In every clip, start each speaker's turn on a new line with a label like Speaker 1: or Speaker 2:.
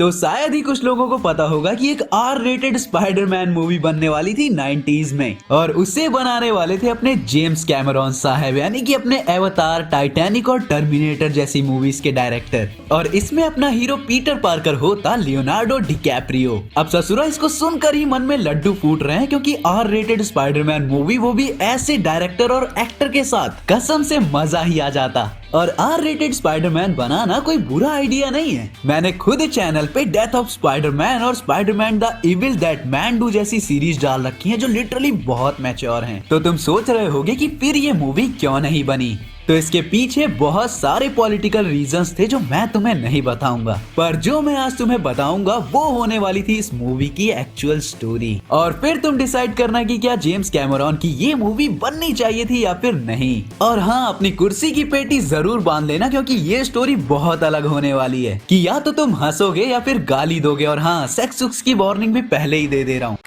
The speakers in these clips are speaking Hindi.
Speaker 1: तो शायद ही कुछ लोगों को पता होगा कि एक आर रेटेड स्पाइडरमैन मूवी बनने वाली थी 90s में, और उसे बनाने वाले थे अपने जेम्स कैमरॉन साहब, यानी कि अपने एवतार, टाइटैनिक और टर्मिनेटर जैसी मूवीज के डायरेक्टर। और इसमें अपना हीरो पीटर पार्कर होता लियोनार्डो डिकैप्रियो। अब ससुरा इसको सुनकर ही मन में लड्डू फूट रहे हैं, क्योंकि आर रेटेड स्पाइडरमैन मूवी, वो भी ऐसे डायरेक्टर और एक्टर के साथ, कसम से मजा ही आ जाता। और आर रेटेड स्पाइडरमैन बनाना कोई बुरा आइडिया नहीं है। मैंने खुद चैनल पे डेथ ऑफ स्पाइडरमैन और Spiderman the evil that man do जैसी सीरीज डाल रखी है, जो लिटरली बहुत मैच्योर हैं। तो तुम सोच रहे होगे कि फिर ये मूवी क्यों नहीं बनी, तो इसके पीछे बहुत सारे पॉलिटिकल रीजंस थे जो मैं तुम्हें नहीं बताऊंगा, पर जो मैं आज तुम्हें बताऊंगा वो होने वाली थी इस मूवी की एक्चुअल स्टोरी। और फिर तुम डिसाइड करना कि क्या जेम्स कैमरॉन की ये मूवी बननी चाहिए थी या फिर नहीं। और हाँ, अपनी कुर्सी की पेटी जरूर बांध लेना, क्योंकि ये स्टोरी बहुत अलग होने वाली है कि या तो तुम हंसोगे या फिर गाली दोगे। और हाँ, सेक्स उक्स की वार्निंग भी पहले ही दे रहा हूँ।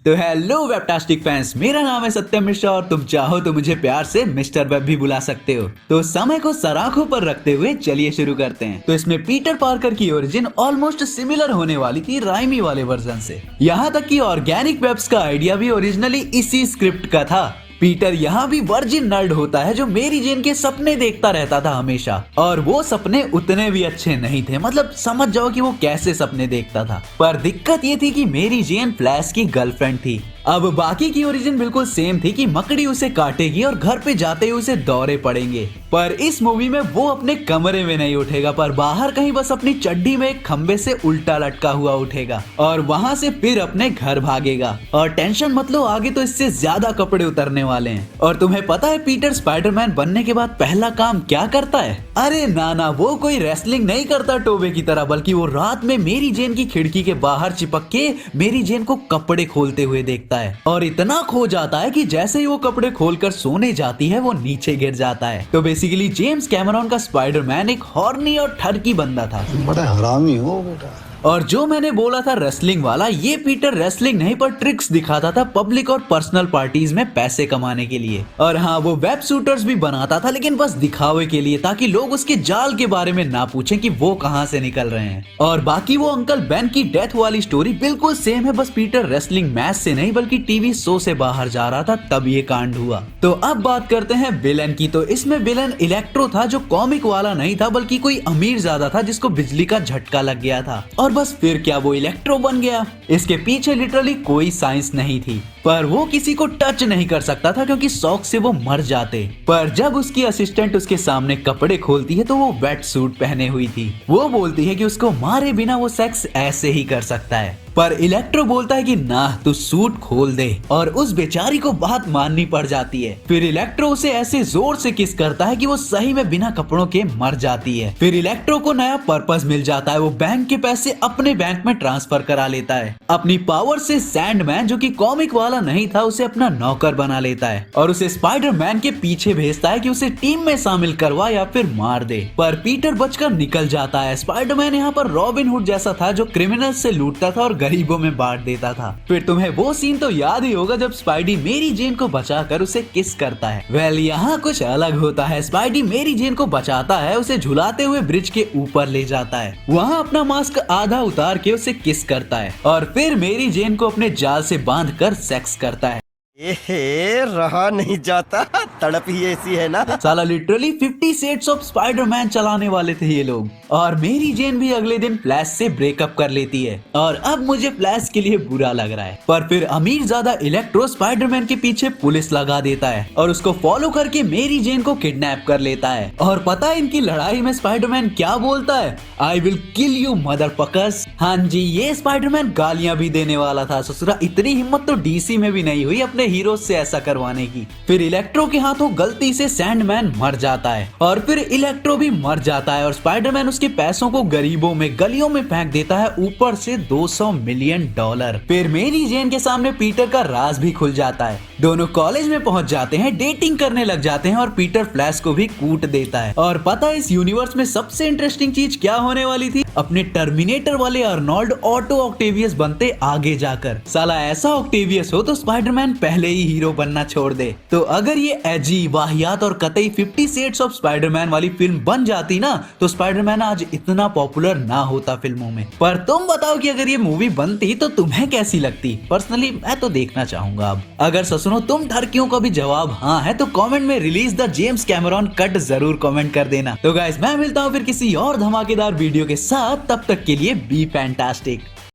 Speaker 1: तो हेलो वेबटास्टिक फैंस, मेरा नाम है सत्यम मिश्रा और तुम चाहो तो मुझे प्यार से मिस्टर वेब भी बुला सकते हो। तो समय को सराखों पर रखते हुए चलिए शुरू करते हैं। तो इसमें पीटर पार्कर की ओरिजिन ऑलमोस्ट सिमिलर होने वाली थी राइमी वाले वर्जन से। यहाँ तक कि ऑर्गेनिक वेब्स का आइडिया भी ओरिजिनली इसी स्क्रिप्ट का था। पीटर यहाँ भी वर्जिन नर्ड होता है जो मेरी जेन के सपने देखता रहता था हमेशा, और वो सपने उतने भी अच्छे नहीं थे। मतलब समझ जाओ कि वो कैसे सपने देखता था। पर दिक्कत ये थी कि मेरी जेन फ्लैश की गर्लफ्रेंड थी। अब बाकी की ओरिजिन बिल्कुल सेम थी कि मकड़ी उसे काटेगी और घर पे जाते ही उसे दौरे पड़ेंगे। पर इस मूवी में वो अपने कमरे में नहीं उठेगा, पर बाहर कहीं बस अपनी चड्डी में एक खंबे से उल्टा लटका हुआ उठेगा और वहां से फिर अपने घर भागेगा। और टेंशन मत लो, आगे तो इससे ज्यादा कपड़े उतरने वाले हैं। और तुम्हें पता है पीटर स्पाइडरमैन बनने के बाद पहला काम क्या करता है? अरे ना, वो कोई रेसलिंग नहीं करता टोबे की तरह, बल्कि वो रात में मेरी जेन की खिड़की के बाहर चिपक के मेरी जेन को कपड़े खोलते हुए देखता है। और इतना खो जाता है कि जैसे ही वो कपड़े खोलकर सोने जाती है वो नीचे गिर जाता है। तो बेसिकली जेम्स कैमरॉन का स्पाइडरमैन एक हॉर्नी और ठरकी बंदा था।
Speaker 2: बड़ा हरामी हो बेटा।
Speaker 1: और जो मैंने बोला था रेसलिंग वाला, ये पीटर रेसलिंग नहीं पर ट्रिक्स दिखाता था पब्लिक और पर्सनल पार्टीज में पैसे कमाने के लिए। और हाँ, वो वेब शूटर्स भी बनाता था, लेकिन बस दिखावे के लिए, ताकि लोग उसके जाल के बारे में ना पूछें कि वो कहाँ से निकल रहे हैं। और बाकी वो अंकल बेन की डेथ वाली स्टोरी बिल्कुल सेम है, बस पीटर रेसलिंग मैच से नहीं बल्कि टीवी शो से बाहर जा रहा था, तब ये कांड हुआ। तो अब बात करते हैं विलन की। तो इसमें विलन इलेक्ट्रो था, जो कॉमिक वाला नहीं था बल्कि कोई अमीर ज्यादा था जिसको बिजली का झटका लग गया था। और बस फिर क्या वो इलेक्ट्रो बन गया। इसके पीछे लिटरली कोई साइंस नहीं थी, पर वो किसी को टच नहीं कर सकता था क्योंकि शॉक से वो मर जाते। पर जब उसकी असिस्टेंट उसके सामने कपड़े खोलती है तो वो वेट सूट पहने हुई थी। वो बोलती है कि उसको मारे बिना वो सेक्स ऐसे ही कर सकता है, पर इलेक्ट्रो बोलता है कि ना, तू सूट खोल दे। और उस बेचारी को बात माननी पड़ जाती है। फिर इलेक्ट्रो उसे ऐसे जोर से किस करता है कि वो सही में बिना कपड़ों के मर जाती है। फिर इलेक्ट्रो को नया पर्पस मिल जाता है, वो बैंक के पैसे अपने बैंक में ट्रांसफर करा लेता है। अपनी पावर से सैंडमैन, जो कि कॉमिक वाला नहीं था, उसे अपना नौकर बना लेता है और उसे स्पाइडरमैन के पीछे भेजता है कि उसे टीम में शामिल करवा या फिर मार दे। पर पीटर बचकर निकल जाता है। स्पाइडरमैन यहाँ पर रॉबिन हुड जैसा था, जो क्रिमिनल से लूटता था और गरीबों में बांट देता था। फिर तुम्हें वो सीन तो याद ही होगा जब स्पाइडी मेरी जेन को बचाकर उसे किस करता है। वेल, यहाँ कुछ अलग होता है। स्पाइडी मेरी जेन को बचाता है, उसे झुलाते हुए ब्रिज के ऊपर ले जाता है, वहाँ अपना मास्क आधा उतार के उसे किस करता है और फिर मेरी जेन को अपने जाल से बांध कर सेक्स करता है।
Speaker 3: रहा नहीं जाता, तड़प ही ऐसी है ना।
Speaker 1: साला लिटरली 50 शेड्स ऑफ स्पाइडरमैन चलाने वाले थे ये लोग। और मेरी जेन भी अगले दिन फ्लैश से ब्रेकअप कर लेती है और अब मुझे फ्लैश के लिए बुरा लग रहा है। पर फिर अमीर ज्यादा इलेक्ट्रो स्पाइडरमैन के पीछे पुलिस लगा देता है और उसको फॉलो करके मेरी जेन को किडनैप कर लेता है। और पता है इनकी लड़ाई में स्पाइडरमैन क्या बोलता है? I will kill you motherfuckers. हाँ जी, ये स्पाइडरमैन गालियां भी देने वाला था। ससुरा, इतनी हिम्मत तो डीसी में भी नहीं हुई अपने हीरो से ऐसा करवाने की। फिर इलेक्ट्रो के हाथों गलती से सैंडमैन मर जाता है और फिर इलेक्ट्रो भी मर जाता है और स्पाइडरमैन उसके पैसों को गरीबों में गलियों में फेंक देता है, ऊपर से $200 मिलियन। फिर मेरी जेन के सामने पीटर का राज भी खुल जाता है। दोनों कॉलेज में पहुंच जाते हैं, डेटिंग करने लग जाते हैं और पीटर फ्लैश को भी कूट देता है। और पता है इस यूनिवर्स में सबसे इंटरेस्टिंग चीज क्या होने वाली थी? अपने टर्मिनेटर वाले अर्नोल्ड ऑटो ऑक्टेवियस बनते आगे जाकर। साला ऐसा ऑक्टेवियस हो तो स्पाइडरमैन पहले ही हीरो बनना छोड़ दे। तो अगर ये एजी, वाहियात और कतई 50 शेड्स ऑफ स्पाइडरमैन वाली फिल्म बन जाती ना तो स्पाइडरमैन आज इतना पॉपुलर ना होता फिल्मों में। पर तुम बताओ कि अगर ये मूवी बनती तो तुम्हें कैसी लगती? पर्सनली मैं तो देखना चाहूंगा। अब अगर ससुरो तुम ठरकियों का भी जवाब हाँ है तो कमेंट में release the James Cameron cut जरूर कमेंट कर देना। तो गाइस मैं मिलता हूँ फिर किसी और धमाकेदार वीडियो के साथ, तब तक के लिए बी फैंटास्टिक।